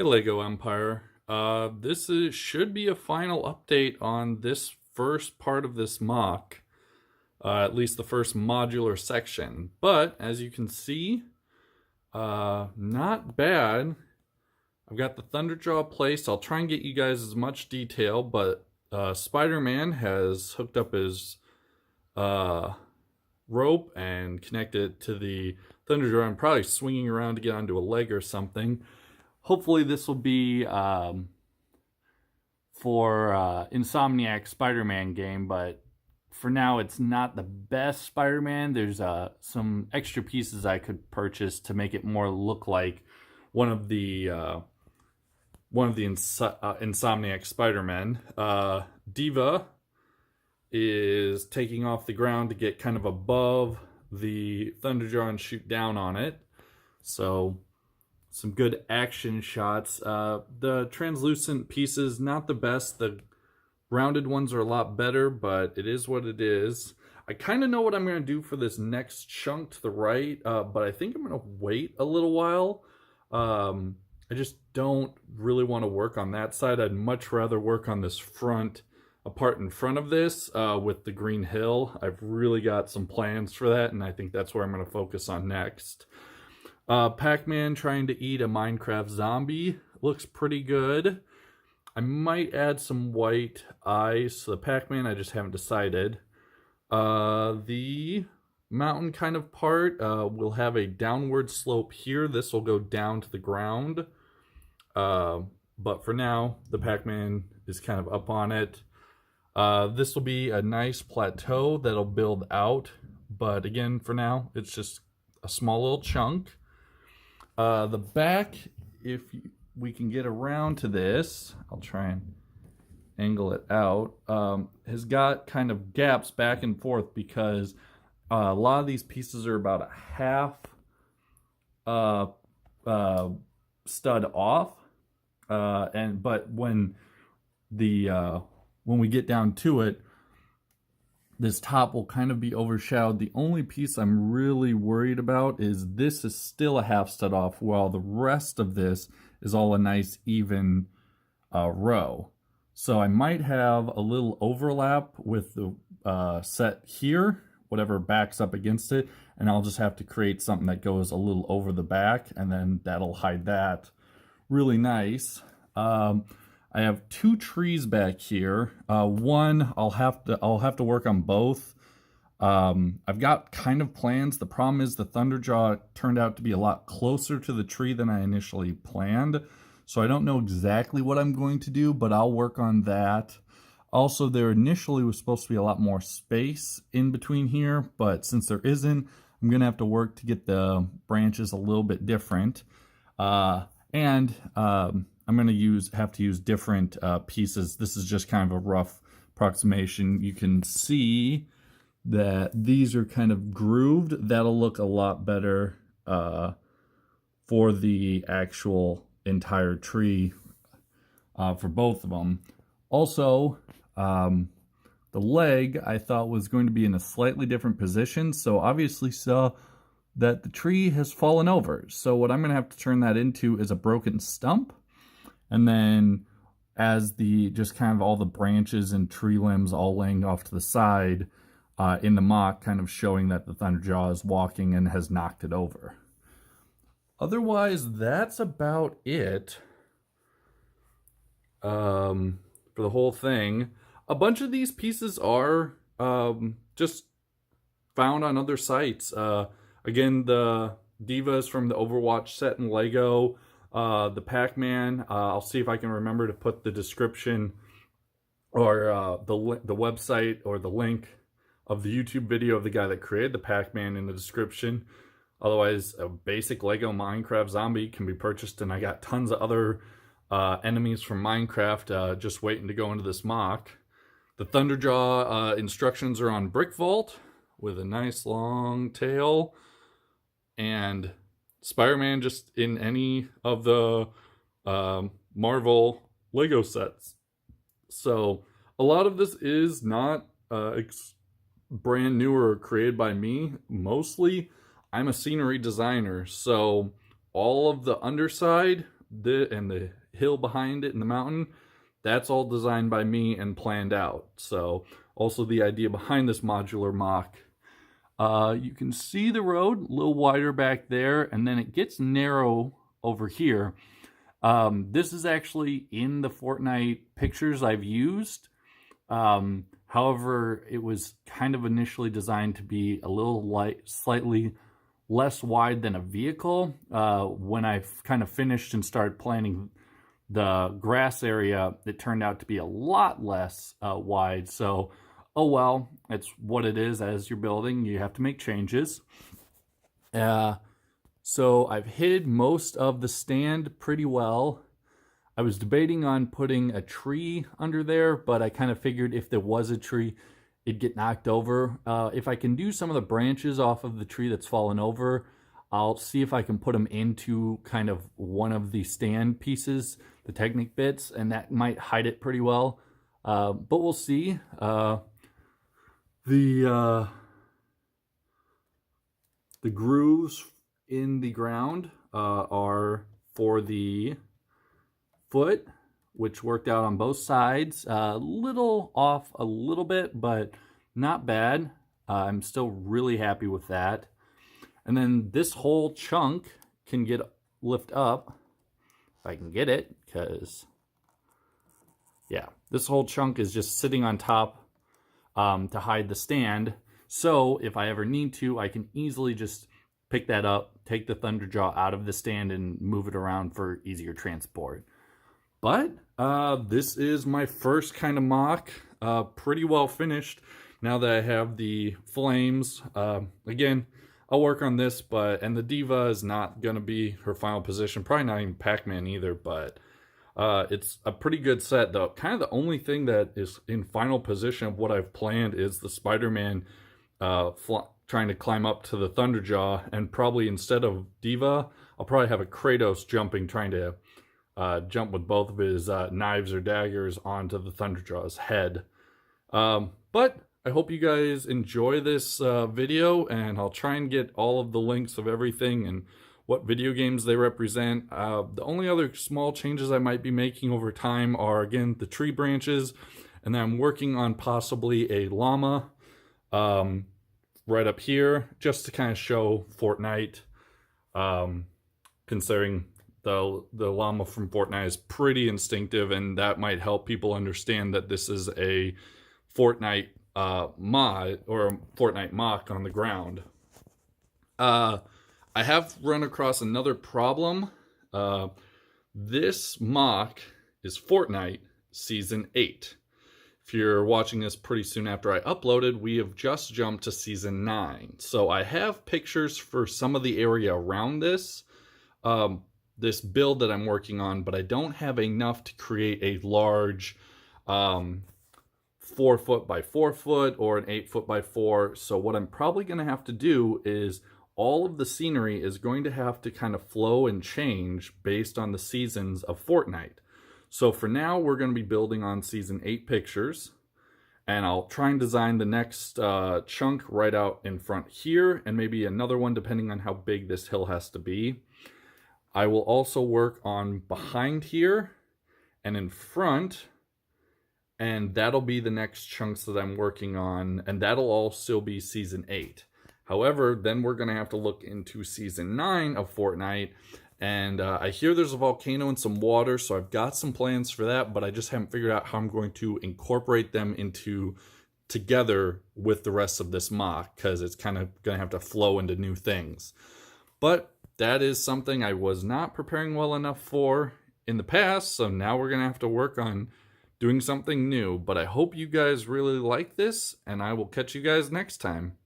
Hey Lego Empire. Should be a final update on this first part of this mock, at least the first modular section. But as you can see, not bad. I've got the Thunderjaw placed. I'll try and get you guys as much detail, but Spiderman has hooked up his rope and connected it to the Thunderjaw. I'm probably swinging around to get onto a leg or something. Hopefully this will be for Insomniac Spider-Man game, but for now it's not the best Spider-Man. There's some extra pieces I could purchase to make it more look like one of the Insomniac Spider-Men. D.Va is taking off the ground to get kind of above the Thunderjaw and shoot down on it. So some good action shots. The translucent pieces, not the best. The rounded ones are a lot better, but it is what it is. I kind of know what I'm going to do for this next chunk to the right, but I think I'm going to wait a little while. I just don't really want to work on that side. I'd much rather work on this front, a part in front of this with the green hill. I've really got some plans for that, and I think that's where I'm going to focus on next. Pac-Man trying to eat a Minecraft zombie looks pretty good. I might add some white eyes to the Pac-Man. I just haven't decided. The mountain kind of part will have a downward slope here. This will go down to the ground. But for now, the Pac-Man is kind of up on it. This will be a nice plateau that'll build out. But again, for now, it's just a small little chunk. The back, if we can get around to this, I'll try and angle it out, has got kind of gaps back and forth because a lot of these pieces are about a half stud off. But when we get down to it, this top will kind of be overshadowed. The only piece I'm really worried about is this is still a half stud off, while the rest of this is all a nice even row. So I might have a little overlap with the set here, whatever backs up against it, and I'll just have to create something that goes a little over the back, and then that'll hide that really nice. I have two trees back here. One, I'll have to work on both. I've got kind of plans. The problem is the Thunderjaw turned out to be a lot closer to the tree than I initially planned. So I don't know exactly what I'm going to do, but I'll work on that. Also, there initially was supposed to be a lot more space in between here, but since there isn't, I'm going to have to work to get the branches a little bit different. I'm going to have to use different pieces. This is just kind of a rough approximation. You can see that these are kind of grooved. That'll look a lot better for the actual entire tree for both of them. Also, the leg I thought was going to be in a slightly different position, so obviously saw that the tree has fallen over. So what I'm going to have to turn that into is a broken stump. And then as just kind of all the branches and tree limbs all laying off to the side in the mock, kind of showing that the Thunderjaw is walking and has knocked it over. Otherwise, that's about it for the whole thing. A bunch of these pieces are just found on other sites. Again, the D.Va is from the Overwatch set in Lego. The Pac-Man, I'll see if I can remember to put the description or the website or the link of the YouTube video of the guy that created the Pac-Man in the description. Otherwise, a basic Lego Minecraft zombie can be purchased, and I got tons of other enemies from Minecraft just waiting to go into this mock. The Thunderjaw instructions are on Brickvault with a nice long tail, and Spider-Man just in any of the Marvel Lego sets. So a lot of this is not brand new or created by me. Mostly I'm a scenery designer, so all of the underside the hill behind it and the mountain, that's all designed by me and planned out. So also the idea behind this modular mock. You can see the road a little wider back there, and then it gets narrow over here. This is actually in the Fortnite pictures I've used. However, it was kind of initially designed to be a little slightly less wide than a vehicle. When I kind of finished and started planning the grass area, it turned out to be a lot less wide. So, oh well, it's what it is. As you're building, you have to make changes. So I've hid most of the stand pretty well. I was debating on putting a tree under there, but I kind of figured if there was a tree, it'd get knocked over. If I can do some of the branches off of the tree that's fallen over, I'll see if I can put them into kind of one of the stand pieces, the Technic bits, and that might hide it pretty well. But we'll see. The grooves in the ground are for the foot, which worked out on both sides. Little off a little bit, but not bad. I'm still really happy with that. And then this whole chunk can get lift up, if I can get it, because yeah, this whole chunk is just sitting on top to hide the stand. So if I ever need to, I can easily just pick that up, take the Thunderjaw out of the stand and move it around for easier transport. But this is my first kind of mock, pretty well finished now that I have the flames. Again, I'll work on this, and the D.Va is not going to be her final position, probably not even Pac-Man either, but it's a pretty good set, though. Kind of the only thing that is in final position of what I've planned is the Spiderman trying to climb up to the Thunderjaw, and probably instead of D.Va, I'll probably have a Kratos jumping, trying to jump with both of his knives or daggers onto the Thunderjaw's head. But I hope you guys enjoy this video, and I'll try and get all of the links of everything and what video games they represent. The only other small changes I might be making over time are, again, the tree branches, and then I'm working on possibly a llama right up here, just to kind of show Fortnite, considering the llama from Fortnite is pretty instinctive, and that might help people understand that this is a Fortnite mod or a Fortnite mock on the ground. I have run across another problem. This mock is Fortnite Season 8. If you're watching this pretty soon after I uploaded, we have just jumped to Season 9. So I have pictures for some of the area around this, this build that I'm working on, but I don't have enough to create a large 4 foot by 4 foot or an 8 foot by 4. So what I'm probably going to have to do is all of the scenery is going to have to kind of flow and change based on the seasons of Fortnite. So for now, we're going to be building on Season 8 pictures, and I'll try and design the next chunk right out in front here, and maybe another one depending on how big this hill has to be. I will also work on behind here and in front, and that'll be the next chunks that I'm working on, and that'll all still be Season 8. However, then we're going to have to look into Season 9 of Fortnite, and I hear there's a volcano and some water, so I've got some plans for that, but I just haven't figured out how I'm going to incorporate them together with the rest of this mock, because it's kind of going to have to flow into new things. But that is something I was not preparing well enough for in the past, so now we're going to have to work on doing something new. But I hope you guys really like this, and I will catch you guys next time.